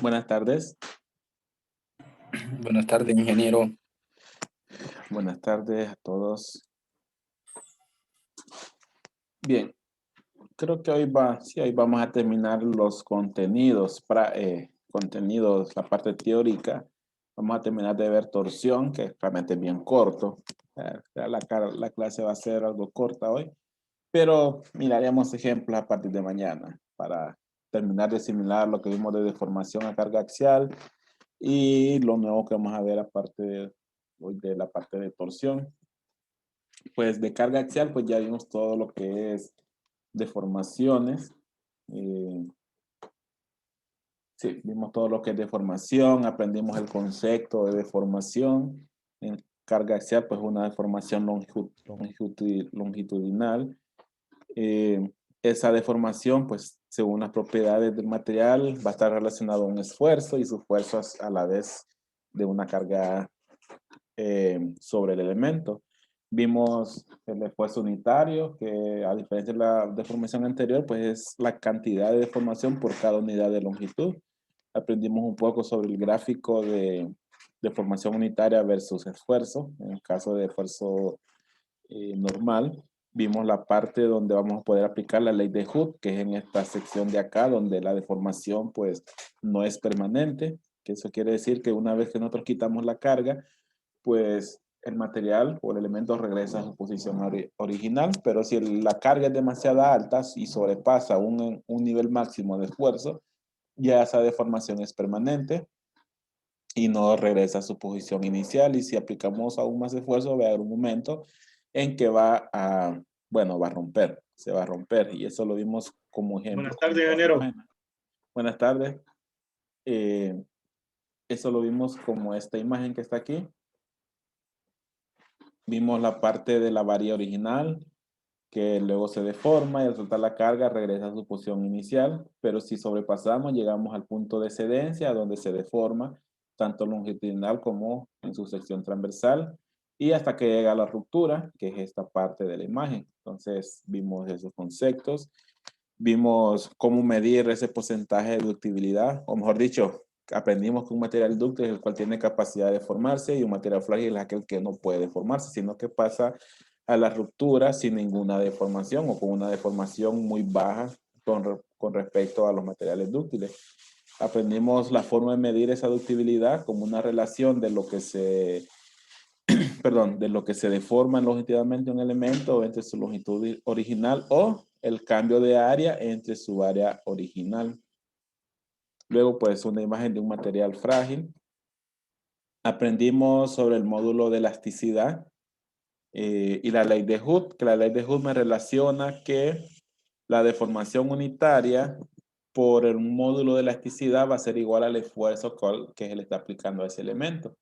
Buenas tardes. Buenas tardes, ingeniero. Buenas tardes a todos. Bien, creo que hoy vamos a terminar los contenidos, contenidos, la parte teórica. Vamos a terminar de ver torsión, que realmente es bien corto. La clase va a ser algo corta hoy, pero miraremos ejemplos a partir de mañana para terminar de asimilar lo que vimos de deformación a carga axial y lo nuevo que vamos a ver aparte de, hoy de la parte de torsión. Pues de carga axial, pues ya vimos todo lo que es deformaciones. Eh, sí, vimos todo lo que es deformación, aprendimos el concepto de deformación. En carga axial, pues una deformación longitudinal. Esa deformación, pues según las propiedades del material, va a estar relacionado a un esfuerzo y su fuerza a la vez de una carga sobre el elemento. Vimos el esfuerzo unitario, que a diferencia de la deformación anterior, pues es la cantidad de deformación por cada unidad de longitud. Aprendimos un poco sobre el gráfico de deformación unitaria versus esfuerzo, en el caso de esfuerzo normal. Vimos la parte donde vamos a poder aplicar la ley de Hooke, que es en esta sección de acá, donde la deformación pues no es permanente, que eso quiere decir que una vez que nosotros quitamos la carga, pues el material o el elemento regresa a su posición original, pero si la carga es demasiado alta y sobrepasa un nivel máximo de esfuerzo, ya esa deformación es permanente y no regresa a su posición inicial. Y si aplicamos aún más esfuerzo, va a haber un momento en que bueno, va a romper, se va a romper. Y eso lo vimos como ejemplo Buenas con tardes, esta ingeniero. imagen. Buenas tardes. Eh, eso lo vimos como esta imagen que está aquí. Vimos la parte de la varilla original, que luego se deforma y al soltar la carga regresa a su posición inicial, pero si sobrepasamos llegamos al punto de excedencia donde se deforma tanto longitudinal como en su sección transversal y hasta que llega a la ruptura, que es esta parte de la imagen. Entonces vimos esos conceptos, vimos cómo medir ese porcentaje de ductibilidad, o mejor dicho, aprendimos que un material dúctil es el cual tiene capacidad de formarse y un material frágil es aquel que no puede formarse, sino que pasa a la ruptura sin ninguna deformación o con una deformación muy baja con respecto a los materiales dúctiles. Aprendimos la forma de medir esa ductibilidad como una relación de lo que de lo que se deforma longitudinalmente un elemento entre su longitud original o el cambio de área entre su área original. Luego, pues, una imagen de un material frágil. Aprendimos sobre el módulo de elasticidad y la ley de Hooke, que la ley de Hooke me relaciona que la deformación unitaria por el módulo de elasticidad va a ser igual al esfuerzo que se le está aplicando a ese elemento.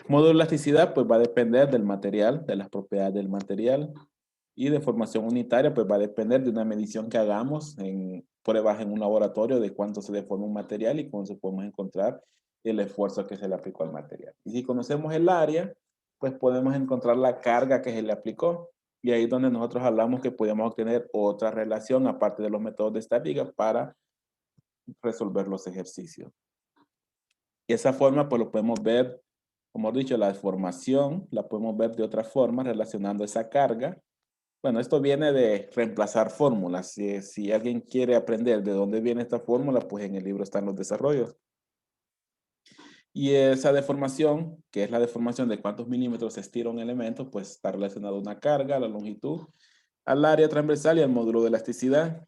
Módulo de elasticidad pues va a depender del material, de las propiedades del material, y deformación unitaria pues va a depender de una medición que hagamos en pruebas en un laboratorio de cuánto se deforma un material y cómo se podemos encontrar el esfuerzo que se le aplicó al material. Y si conocemos el área, pues podemos encontrar la carga que se le aplicó. Y ahí es donde nosotros hablamos que podemos obtener otra relación aparte de los métodos de estática para resolver los ejercicios. Y esa forma pues lo podemos ver, como he dicho, la deformación la podemos ver de otra forma relacionando esa carga. Bueno, esto viene de reemplazar fórmulas. Si alguien quiere aprender de dónde viene esta fórmula, pues en el libro están los desarrollos. Y esa deformación, que es la deformación de cuántos milímetros se estira un elemento, pues está relacionado a una carga, a la longitud, al área transversal y al módulo de elasticidad.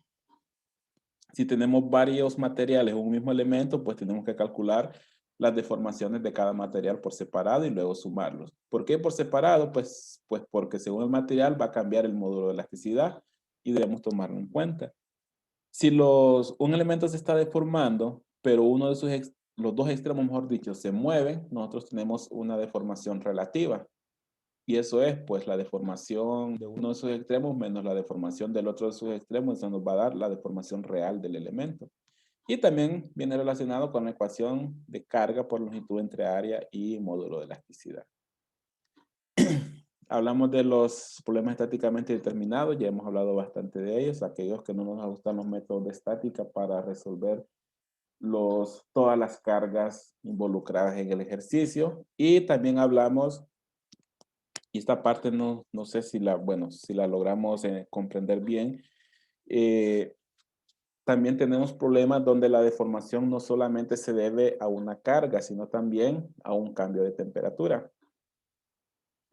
Si tenemos varios materiales o un mismo elemento, pues tenemos que calcular las deformaciones de cada material por separado y luego sumarlos. ¿Por qué por separado? Pues porque según el material va a cambiar el módulo de elasticidad y debemos tomarlo en cuenta. Si un elemento se está deformando, pero los dos extremos, mejor dicho, se mueven, nosotros tenemos una deformación relativa. Y eso es, pues, la deformación de uno de sus extremos menos la deformación del otro de sus extremos. Eso nos va a dar la deformación real del elemento. Y también viene relacionado con la ecuación de carga por longitud entre área y módulo de elasticidad. Hablamos de los problemas estáticamente determinados, ya hemos hablado bastante de ellos. Aquellos que no nos gustan los métodos de estática para resolver todas las cargas involucradas en el ejercicio. Y también hablamos, y esta parte no sé si bueno, si la logramos comprender bien. eh, También tenemos problemas donde la deformación no solamente se debe a una carga, sino también a un cambio de temperatura.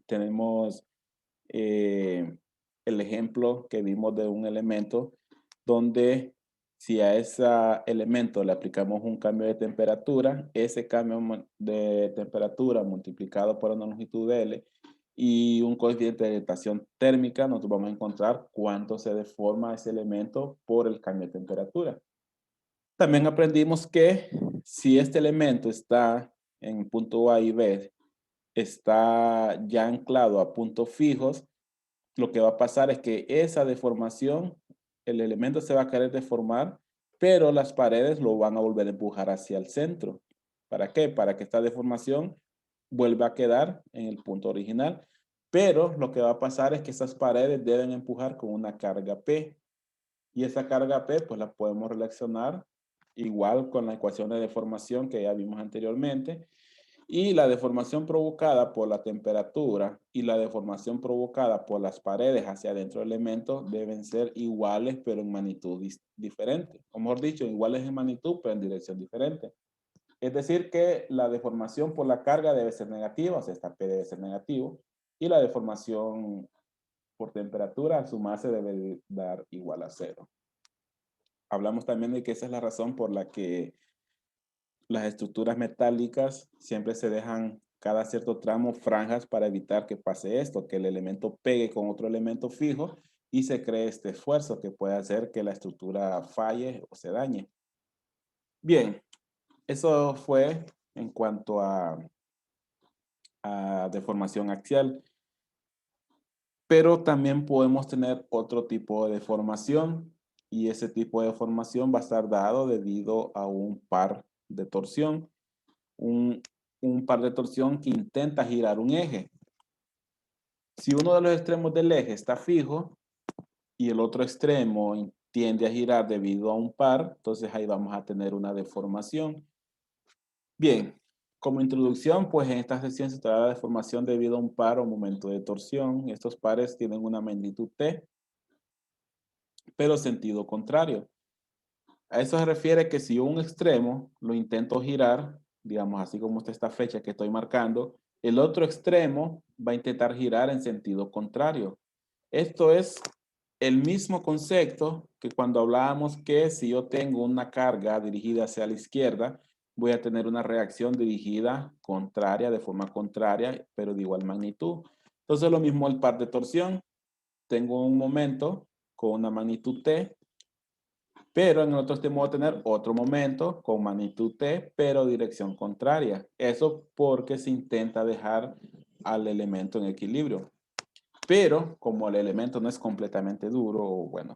Tenemos eh, el ejemplo que vimos de un elemento donde si a ese elemento le aplicamos un cambio de temperatura, ese cambio de temperatura multiplicado por una longitud de L y un coeficiente de dilatación térmica, nosotros vamos a encontrar cuánto se deforma ese elemento por el cambio de temperatura. También aprendimos que si este elemento está en punto A y B, está ya anclado a puntos fijos, lo que va a pasar es que esa deformación, el elemento se va a querer deformar, pero las paredes lo van a volver a empujar hacia el centro. ¿Para qué? Para que esta deformación vuelva a quedar en el punto original. Pero lo que va a pasar es que esas paredes deben empujar con una carga P. Y esa carga P, pues la podemos relacionar igual con la ecuación de deformación que ya vimos anteriormente. Y la deformación provocada por la temperatura y la deformación provocada por las paredes hacia adentro del elemento deben ser iguales, pero en magnitud diferente. O mejor dicho, iguales en magnitud, pero en dirección diferente. Es decir, que la deformación por la carga debe ser negativa, o sea, esta P debe ser negativo, y la deformación por temperatura al sumarse debe dar igual a cero. Hablamos también de que esa es la razón por la que las estructuras metálicas siempre se dejan cada cierto tramo franjas para evitar que pase esto, que el elemento pegue con otro elemento fijo y se cree este esfuerzo que puede hacer que la estructura falle o se dañe. Bien, eso fue en cuanto a deformación axial, pero también podemos tener otro tipo de deformación y ese tipo de deformación va a estar dado debido a un par de torsión. Un, un par de torsión que intenta girar un eje. Si uno de los extremos del eje está fijo y el otro extremo tiende a girar debido a un par, entonces ahí vamos a tener una deformación. Bien, como introducción, pues en esta sección se trata de deformación debido a un par o momento de torsión. Estos pares tienen una magnitud T, pero sentido contrario. A eso se refiere que si un extremo lo intento girar, digamos así como está esta fecha que estoy marcando, el otro extremo va a intentar girar en sentido contrario. Esto es el mismo concepto que cuando hablábamos que si yo tengo una carga dirigida hacia la izquierda, voy a tener una reacción dirigida contraria, de forma contraria, pero de igual magnitud. Entonces lo mismo el par de torsión. Tengo un momento con una magnitud T, pero en el otro extremo voy a tener otro momento con magnitud T, pero dirección contraria. Eso porque se intenta dejar al elemento en equilibrio. Pero como el elemento no es completamente duro, bueno,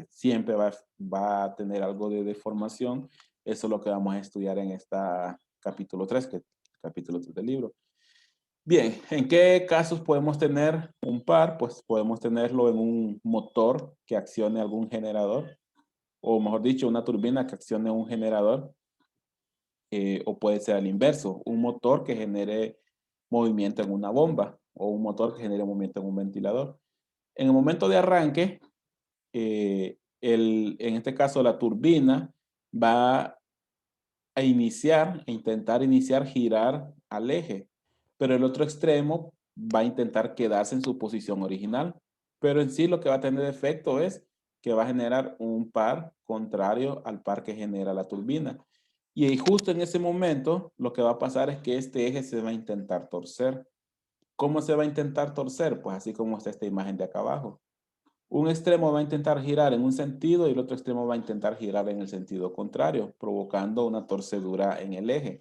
siempre va a tener algo de deformación. Eso es lo que vamos a estudiar en esta capítulo 3, que es el capítulo 3 del libro. Bien, ¿en qué casos podemos tener un par? Pues podemos tenerlo en un motor que accione algún generador, o mejor dicho, una turbina que accione un generador, o puede ser al inverso, un motor que genere movimiento en una bomba, o un motor que genere movimiento en un ventilador. En el momento de arranque, en este caso la turbina va a iniciar, a intentar iniciar girar al eje, pero el otro extremo va a intentar quedarse en su posición original. Pero en sí lo que va a tener efecto es que va a generar un par contrario al par que genera la turbina. Y ahí justo en ese momento lo que va a pasar es que este eje se va a intentar torcer. ¿Cómo se va a intentar torcer? Pues así como está esta imagen de acá abajo. Un extremo va a intentar girar en un sentido y el otro extremo va a intentar girar en el sentido contrario, provocando una torcedura en el eje.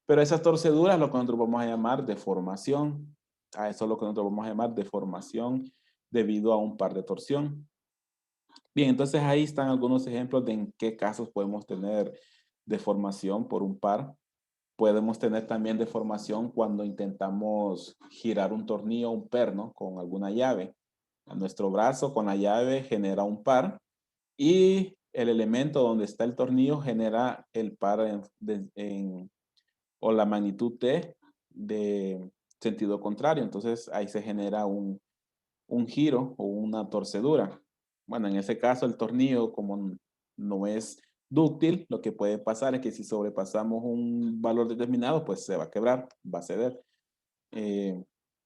Pero esa torcedura es lo que nosotros vamos a llamar deformación. A eso es lo que nosotros vamos a llamar deformación debido a un par de torsión. Bien, entonces ahí están algunos ejemplos de en qué casos podemos tener deformación por un par. Podemos tener también deformación cuando intentamos girar un tornillo o un perno con alguna llave. A nuestro brazo con la llave genera un par y el elemento donde está el tornillo genera el par o la magnitud T de sentido contrario. Entonces ahí se genera un giro o una torcedura. Bueno, en ese caso el tornillo como no es dúctil, lo que puede pasar es que si sobrepasamos un valor determinado, pues se va a quebrar, va a ceder. Eh,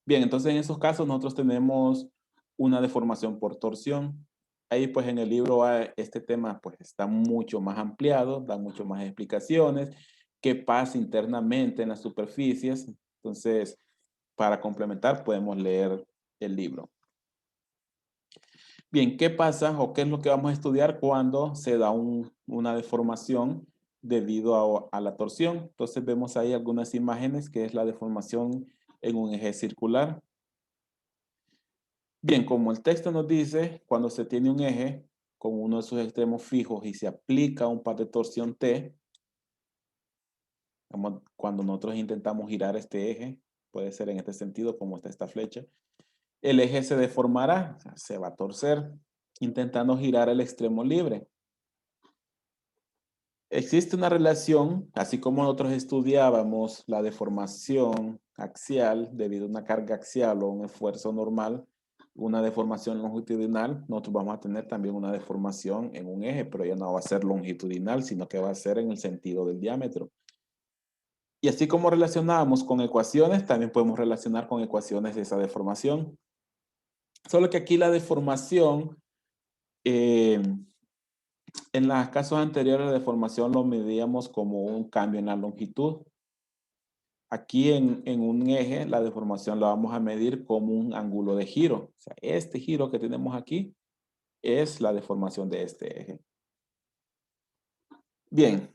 bien, entonces en esos casos nosotros tenemos una deformación por torsión. Ahí pues en el libro este tema pues está mucho más ampliado, da mucho más explicaciones, qué pasa internamente en las superficies. Entonces, para complementar podemos leer el libro. Bien, ¿qué pasa o qué es lo que vamos a estudiar cuando se da una deformación debido a la torsión? Entonces vemos ahí algunas imágenes que es la deformación en un eje circular. Bien, como el texto nos dice, cuando se tiene un eje con uno de sus extremos fijos y se aplica un par de torsión T, cuando nosotros intentamos girar este eje, puede ser en este sentido como está esta flecha, el eje se deformará, o sea, se va a torcer, intentando girar el extremo libre. Existe una relación, así como nosotros estudiábamos la deformación axial debido a una carga axial o un esfuerzo normal, una deformación longitudinal, nosotros vamos a tener también una deformación en un eje, pero ya no va a ser longitudinal, sino que va a ser en el sentido del diámetro. Y así como relacionábamos con ecuaciones, también podemos relacionar con ecuaciones de esa deformación. Solo que aquí la deformación en los casos anteriores la deformación lo medíamos como un cambio en la longitud. Aquí en un eje la deformación la vamos a medir como un ángulo de giro. O sea, este giro que tenemos aquí es la deformación de este eje. Bien,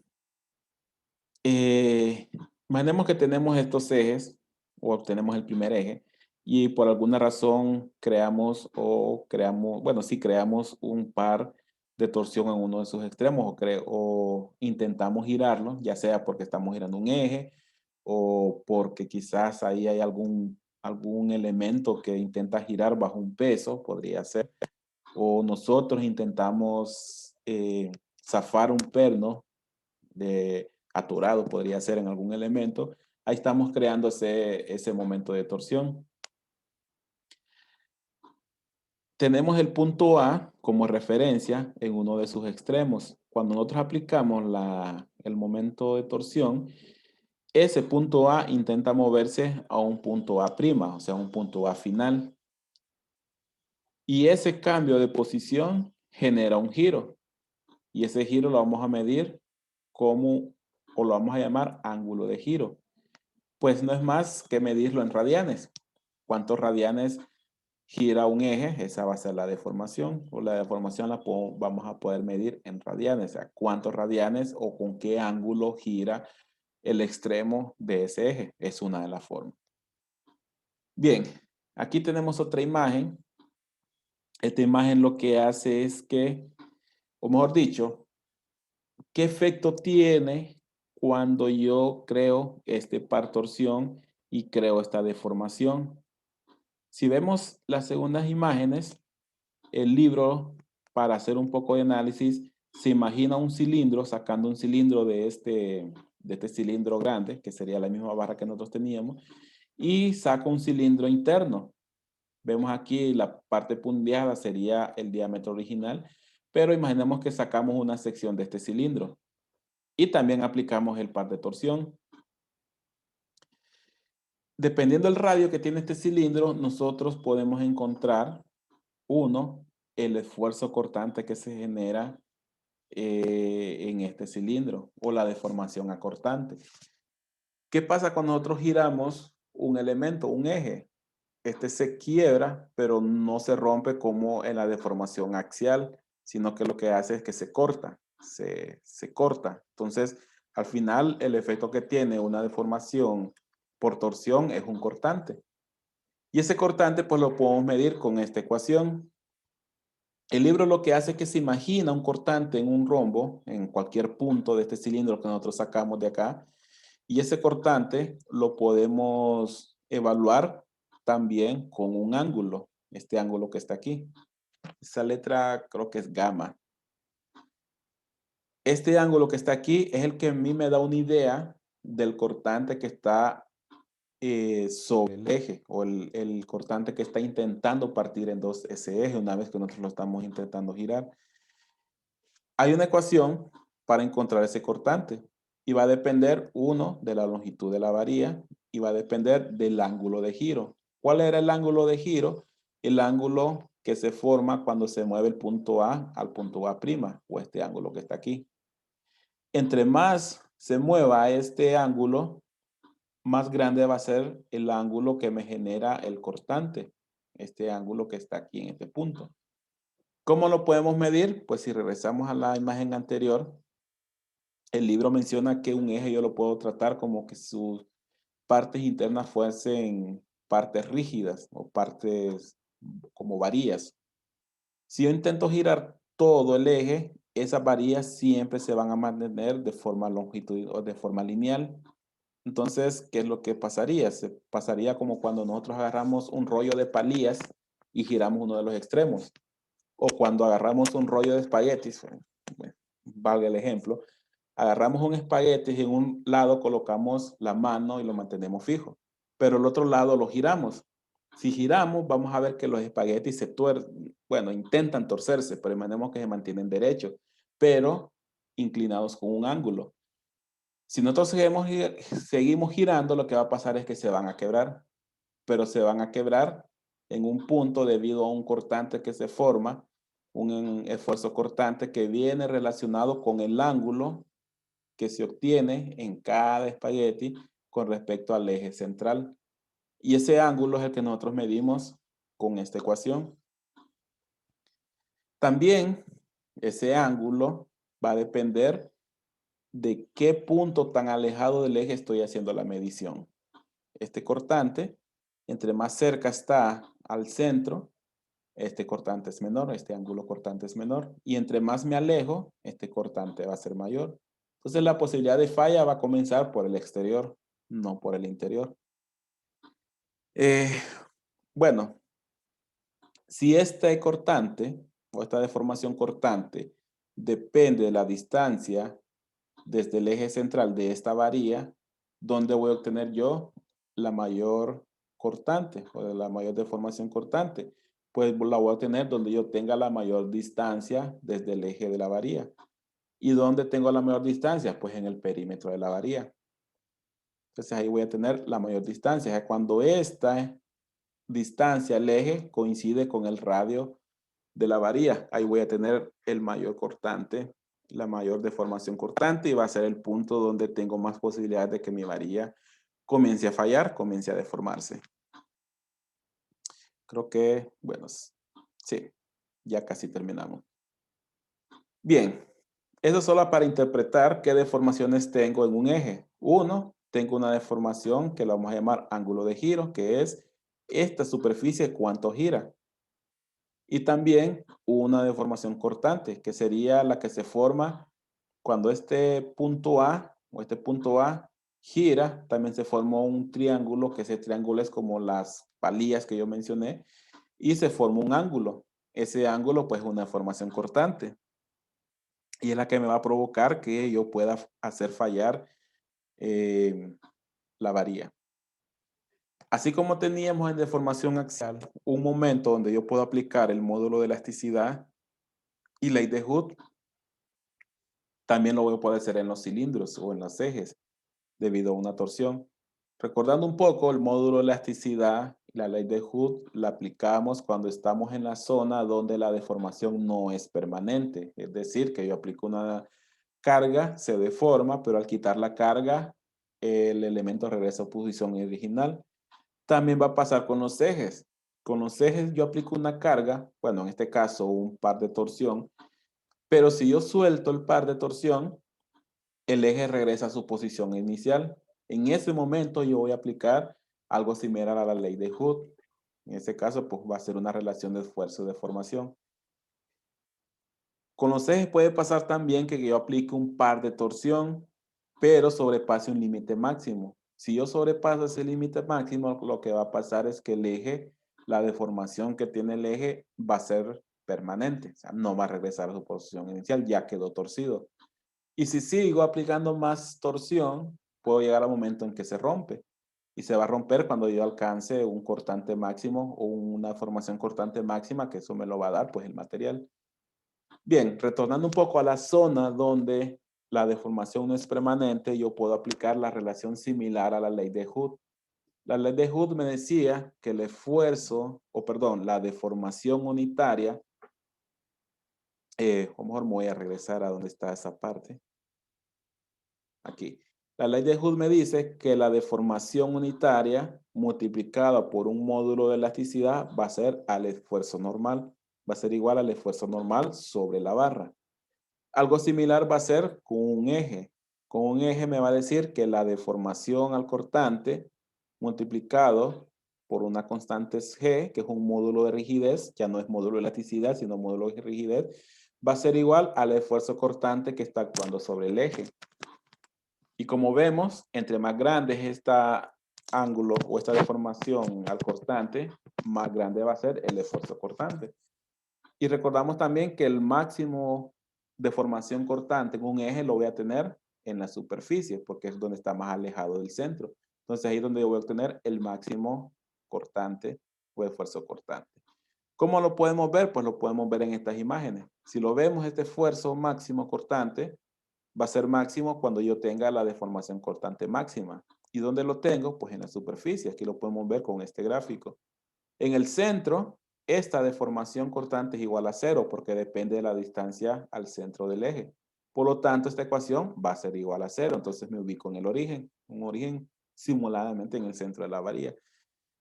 eh, imaginemos que tenemos estos ejes o tenemos el primer eje y por alguna razón bueno, sí creamos un par de torsión en uno de sus extremos o intentamos girarlo, ya sea porque estamos girando un eje o porque quizás ahí hay algún elemento que intenta girar bajo un peso, podría ser, o nosotros intentamos zafar un perno de atorado, podría ser en algún elemento, ahí estamos creando ese momento de torsión. Tenemos el punto A como referencia en uno de sus extremos. Cuando nosotros aplicamos el momento de torsión, ese punto A intenta moverse a un punto A', o sea, un punto A final. Y ese cambio de posición genera un giro. Y ese giro lo vamos a medir como, o lo vamos a llamar ángulo de giro. Pues no es más que medirlo en radianes. ¿Cuántos radianes gira un eje? Esa va a ser la deformación. O la deformación vamos a poder medir en radianes. O sea, cuántos radianes o con qué ángulo gira el extremo de ese eje. Es una de las formas. Bien, aquí tenemos otra imagen. Esta imagen lo que hace es que, o mejor dicho, ¿qué efecto tiene cuando yo creo este par torsión y creo esta deformación? Si vemos las segundas imágenes, el libro, para hacer un poco de análisis, se imagina un cilindro, sacando un cilindro de este cilindro grande, que sería la misma barra que nosotros teníamos, y saca un cilindro interno. Vemos aquí la parte punteada sería el diámetro original, pero imaginemos que sacamos una sección de este cilindro y también aplicamos el par de torsión. Dependiendo del radio que tiene este cilindro, nosotros podemos encontrar, uno, el esfuerzo cortante que se genera en este cilindro o la deformación acortante. ¿Qué pasa cuando nosotros giramos un elemento, un eje? Este se quiebra, pero no se rompe como en la deformación axial, sino que lo que hace es que se corta, se corta. Entonces, al final, el efecto que tiene una deformación por torsión es un cortante. Y ese cortante, pues lo podemos medir con esta ecuación. El libro lo que hace es que se imagina un cortante en un rombo, en cualquier punto de este cilindro que nosotros sacamos de acá, y ese cortante lo podemos evaluar también con un ángulo, este ángulo que está aquí. Esa letra creo que es gamma. Este ángulo que está aquí es el que a mí me da una idea del cortante que está sobre el eje o el cortante que está intentando partir en dos ese eje una vez que nosotros lo estamos intentando girar. Hay una ecuación para encontrar ese cortante y va a depender, uno, de la longitud de la varilla y va a depender del ángulo de giro. ¿Cuál era el ángulo de giro? El ángulo que se forma cuando se mueve el punto A al punto A' o este ángulo que está aquí. Entre más se mueva este ángulo, más grande va a ser el ángulo que me genera el cortante, este ángulo que está aquí en este punto. ¿Cómo lo podemos medir? Pues si regresamos a la imagen anterior, el libro menciona que un eje yo lo puedo tratar como que sus partes internas fuesen partes rígidas o partes como varillas. Si yo intento girar todo el eje, esas varillas siempre se van a mantener de forma longitudinal o de forma lineal. Entonces, ¿qué es lo que pasaría? Se pasaría como cuando nosotros agarramos un rollo de palillas y giramos uno de los extremos. O cuando agarramos un rollo de espaguetis, bueno, valga el ejemplo, agarramos un espagueti y en un lado colocamos la mano y lo mantenemos fijo, pero el otro lado lo giramos. Si giramos, vamos a ver que los espaguetis se tuercen, bueno, intentan torcerse, pero imaginemos que se mantienen derechos, pero inclinados con un ángulo. Si nosotros seguimos girando, lo que va a pasar es que se van a quebrar, pero se van a quebrar en un punto debido a un cortante que se forma, un esfuerzo cortante que viene relacionado con el ángulo que se obtiene en cada espagueti con respecto al eje central. Y ese ángulo es el que nosotros medimos con esta ecuación. También ese ángulo va a depender de qué punto tan alejado del eje estoy haciendo la medición. Este cortante, entre más cerca está al centro, este cortante es menor, este ángulo cortante es menor. Y entre más me alejo, este cortante va a ser mayor. Entonces la posibilidad de falla va a comenzar por el exterior, no por el interior. Eh, bueno, si este cortante o esta deformación cortante depende de la distancia desde el eje central de esta varilla, ¿dónde voy a obtener yo la mayor cortante o la mayor deformación cortante? Pues la voy a obtener donde yo tenga la mayor distancia desde el eje de la varilla. ¿Y dónde tengo la mayor distancia? Pues en el perímetro de la varilla. Entonces ahí voy a tener la mayor distancia. Es cuando esta distancia, el eje, coincide con el radio de la varilla. Ahí voy a tener el mayor cortante, la mayor deformación cortante y va a ser el punto donde tengo más posibilidades de que mi varilla comience a fallar, comience a deformarse. Creo que, bueno, sí, ya casi terminamos. Bien, eso solo para interpretar qué deformaciones tengo en un eje. Uno, tengo una deformación que la vamos a llamar ángulo de giro, que es esta superficie cuánto gira. Y también una deformación cortante, que sería la que se forma cuando este punto A o este punto A gira, también se formó un triángulo, que ese triángulo es como las palillas que yo mencioné, y se forma un ángulo. Ese ángulo pues es una deformación cortante y es la que me va a provocar que yo pueda hacer fallar eh, la varilla. Así como teníamos en deformación axial un momento donde yo puedo aplicar el módulo de elasticidad y ley de Hooke, también lo voy a poder hacer en los cilindros o en los ejes debido a una torsión. Recordando un poco el módulo de elasticidad, la ley de Hooke la aplicamos cuando estamos en la zona donde la deformación no es permanente. Es decir, que yo aplico una carga, se deforma, pero al quitar la carga, el elemento regresa a su posición original. También va a pasar con los ejes. Con los ejes yo aplico una carga, bueno, en este caso un par de torsión, pero si yo suelto el par de torsión, el eje regresa a su posición inicial. En ese momento yo voy a aplicar algo similar a la ley de Hooke. En ese caso, pues va a ser una relación de esfuerzo de deformación. Con los ejes puede pasar también que yo aplique un par de torsión, pero sobrepase un límite máximo. Si yo sobrepaso ese límite máximo, lo que va a pasar es que el eje, la deformación que tiene el eje va a ser permanente. O sea, no va a regresar a su posición inicial, ya quedó torcido. Y si sigo aplicando más torsión, puedo llegar al momento en que se rompe. Y se va a romper cuando yo alcance un cortante máximo o una formación cortante máxima, que eso me lo va a dar pues el material. Bien, retornando un poco a la zona donde la deformación no es permanente, yo puedo aplicar la relación similar a la ley de Hood. La ley de Hood me decía que el esfuerzo, o perdón, la deformación unitaria, o mejor me voy a regresar a donde está esa parte, aquí. La ley de Hood me dice que la deformación unitaria multiplicada por un módulo de elasticidad va a ser al esfuerzo normal, va a ser igual al esfuerzo normal sobre la barra. Algo similar va a ser con un eje. Con un eje me va a decir que la deformación al cortante multiplicado por una constante G, que es un módulo de rigidez, ya no es módulo de elasticidad, sino módulo de rigidez, va a ser igual al esfuerzo cortante que está actuando sobre el eje. Y como vemos, entre más grande es este ángulo o esta deformación al cortante, más grande va a ser el esfuerzo cortante. Y recordamos también que el máximo de formación cortante en un eje lo voy a tener en la superficie, porque es donde está más alejado del centro. Entonces ahí es donde yo voy a obtener el máximo cortante o esfuerzo cortante. ¿Cómo lo podemos ver? Pues lo podemos ver en estas imágenes. Si lo vemos, este esfuerzo máximo cortante va a ser máximo cuando yo tenga la deformación cortante máxima. ¿Y dónde lo tengo? Pues en la superficie. Aquí lo podemos ver con este gráfico. En el centro, esta deformación cortante es igual a cero porque depende de la distancia al centro del eje. Por lo tanto, esta ecuación va a ser igual a cero. Entonces me ubico en el origen, un origen simuladamente en el centro de la varilla.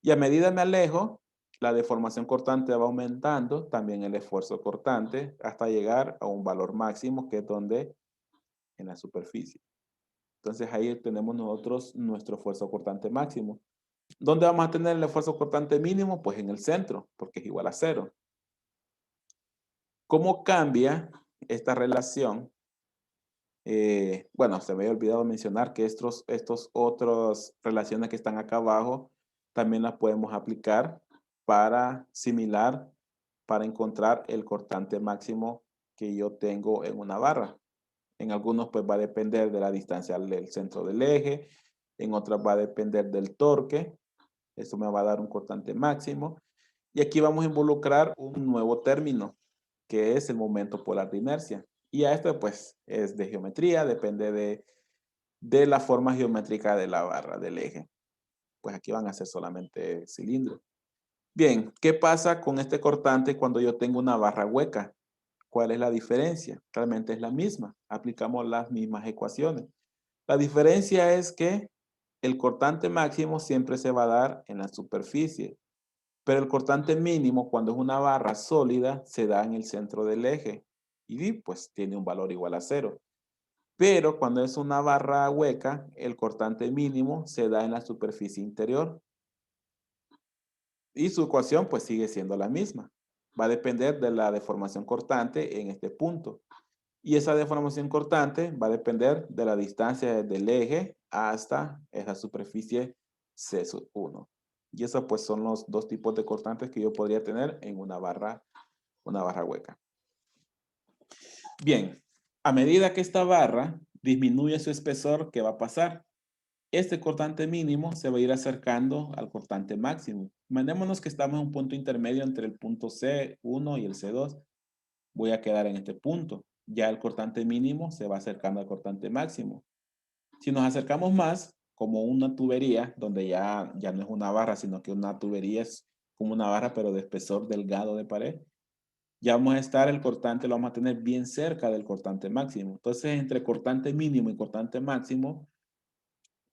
Y a medida me alejo, la deformación cortante va aumentando, también el esfuerzo cortante, hasta llegar a un valor máximo que es donde en la superficie. Entonces ahí tenemos nosotros nuestro esfuerzo cortante máximo. ¿Dónde vamos a tener el esfuerzo cortante mínimo? Pues en el centro, porque es igual a cero. ¿Cómo cambia esta relación? Bueno, se me había olvidado mencionar que estos otras relaciones que están acá abajo también las podemos aplicar para similar, para encontrar el cortante máximo que yo tengo en una barra. En algunos pues va a depender de la distancia del centro del eje, en otras va a depender del torque, eso me va a dar un cortante máximo. Y aquí vamos a involucrar un nuevo término, que es el momento polar de inercia. Y a esto pues es de geometría, depende de la forma geométrica de la barra del eje. Pues aquí van a ser solamente cilindros. Bien, ¿qué pasa con este cortante cuando yo tengo una barra hueca? ¿Cuál es la diferencia? Realmente es la misma. Aplicamos las mismas ecuaciones. La diferencia es que el cortante máximo siempre se va a dar en la superficie, pero el cortante mínimo cuando es una barra sólida se da en el centro del eje y pues tiene un valor igual a cero. Pero cuando es una barra hueca, el cortante mínimo se da en la superficie interior y su ecuación pues sigue siendo la misma. Va a depender de la deformación cortante en este punto. Y esa deformación cortante va a depender de la distancia del eje hasta esa superficie C1. Y esos pues son los dos tipos de cortantes que yo podría tener en una barra hueca. Bien, a medida que esta barra disminuye su espesor, ¿qué va a pasar? Este cortante mínimo se va a ir acercando al cortante máximo. Imaginémonos que estamos en un punto intermedio entre el punto C1 y el C2. Voy a quedar en este punto. Ya el cortante mínimo se va acercando al cortante máximo. Si nos acercamos más, como una tubería, donde ya no es una barra, sino que una tubería es como una barra, pero de espesor delgado de pared, ya vamos a estar, el cortante lo vamos a tener bien cerca del cortante máximo. Entonces, entre cortante mínimo y cortante máximo,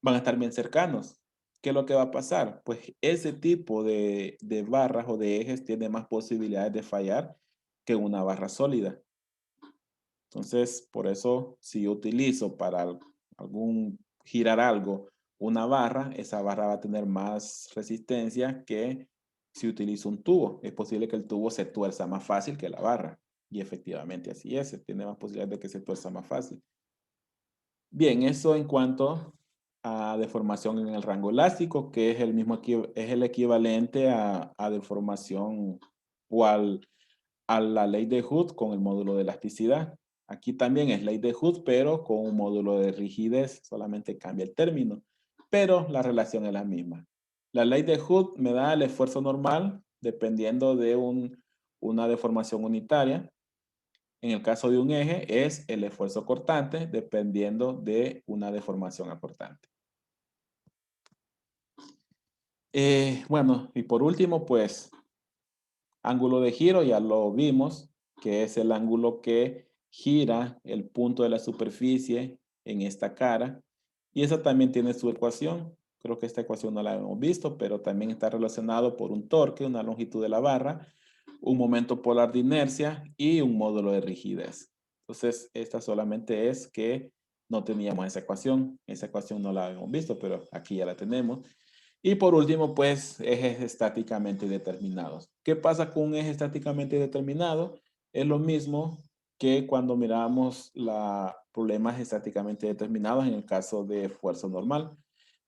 van a estar bien cercanos. ¿Qué es lo que va a pasar? Pues ese tipo de barras o de ejes tiene más posibilidades de fallar que una barra sólida. Entonces, por eso, si yo utilizo para girar algo una barra, esa barra va a tener más resistencia que si utilizo un tubo. Es posible que el tubo se tuerza más fácil que la barra. Y efectivamente así es, tiene más posibilidad de que se tuerza más fácil. Bien, eso en cuanto a deformación en el rango elástico, que es el mismo es el equivalente a deformación o a la ley de Hood con el módulo de elasticidad. Aquí también es ley de Hooke, pero con un módulo de rigidez, solamente cambia el término, pero la relación es la misma. La ley de Hooke me da el esfuerzo normal dependiendo de una deformación unitaria. En el caso de un eje es el esfuerzo cortante dependiendo de una deformación acortante. Bueno, y por último, pues, ángulo de giro ya lo vimos, que es el ángulo que gira el punto de la superficie en esta cara. Y esa también tiene su ecuación. Creo que esta ecuación no la hemos visto, pero también está relacionado por un torque, una longitud de la barra, un momento polar de inercia y un módulo de rigidez. Entonces, esta solamente es que no teníamos esa ecuación. Esa ecuación no la habíamos visto, pero aquí ya la tenemos. Y por último, pues, ejes estáticamente determinados. ¿Qué pasa con un eje estáticamente determinado? Es lo mismo que cuando miramos los problemas estáticamente determinados en el caso de fuerza normal.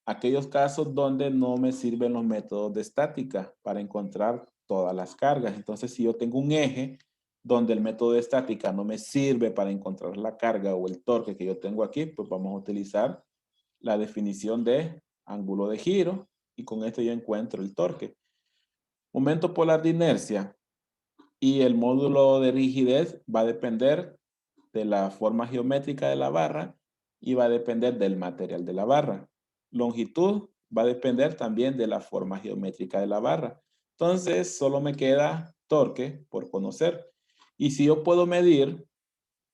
Aquellos casos donde no me sirven los métodos de estática para encontrar todas las cargas. Entonces, si yo tengo un eje donde el método de estática no me sirve para encontrar la carga o el torque que yo tengo aquí, pues vamos a utilizar la definición de ángulo de giro y con esto yo encuentro el torque. Momento polar de inercia y el módulo de rigidez va a depender de la forma geométrica de la barra y va a depender del material de la barra. Longitud va a depender también de la forma geométrica de la barra. Entonces, solo me queda torque por conocer. Y si yo puedo medir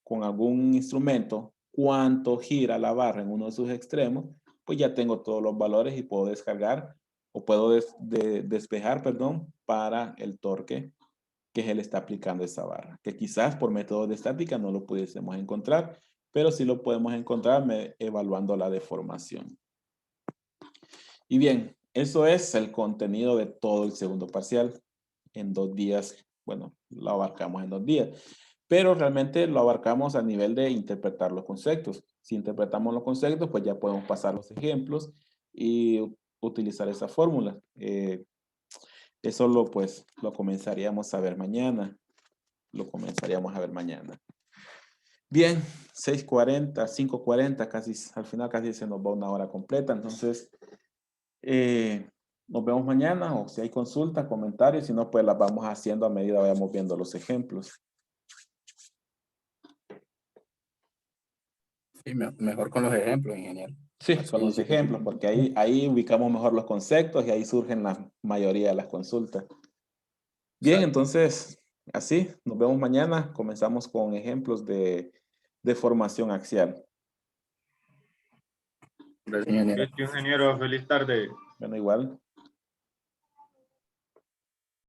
con algún instrumento cuánto gira la barra en uno de sus extremos, pues ya tengo todos los valores y puedo descargar o puedo despejar, perdón, para el torque que él está aplicando esa barra, que quizás por método de estática no lo pudiésemos encontrar, pero sí lo podemos encontrar evaluando la deformación. Y bien, eso es el contenido de todo el segundo parcial en 2 días. Bueno, lo abarcamos en 2 días, pero realmente lo abarcamos a nivel de interpretar los conceptos. Si interpretamos los conceptos, pues ya podemos pasar los ejemplos y utilizar esa fórmula. Eso lo comenzaríamos a ver mañana. Lo comenzaríamos a ver mañana. Bien, 6:40, 5:40, casi, al final casi se nos va una hora completa. Entonces, nos vemos mañana o si hay consulta, comentarios, si no, pues las vamos haciendo a medida que vayamos viendo los ejemplos. Sí, mejor con los ejemplos, ingeniero. Sí, Así con los sí. ejemplos, porque ahí ubicamos mejor los conceptos y ahí surgen la mayoría de las consultas. Bien, Exacto. entonces, así, nos vemos mañana. Comenzamos con ejemplos de formación axial. Gracias, ingeniero. Listo, ingeniero, feliz tarde. Bueno, igual.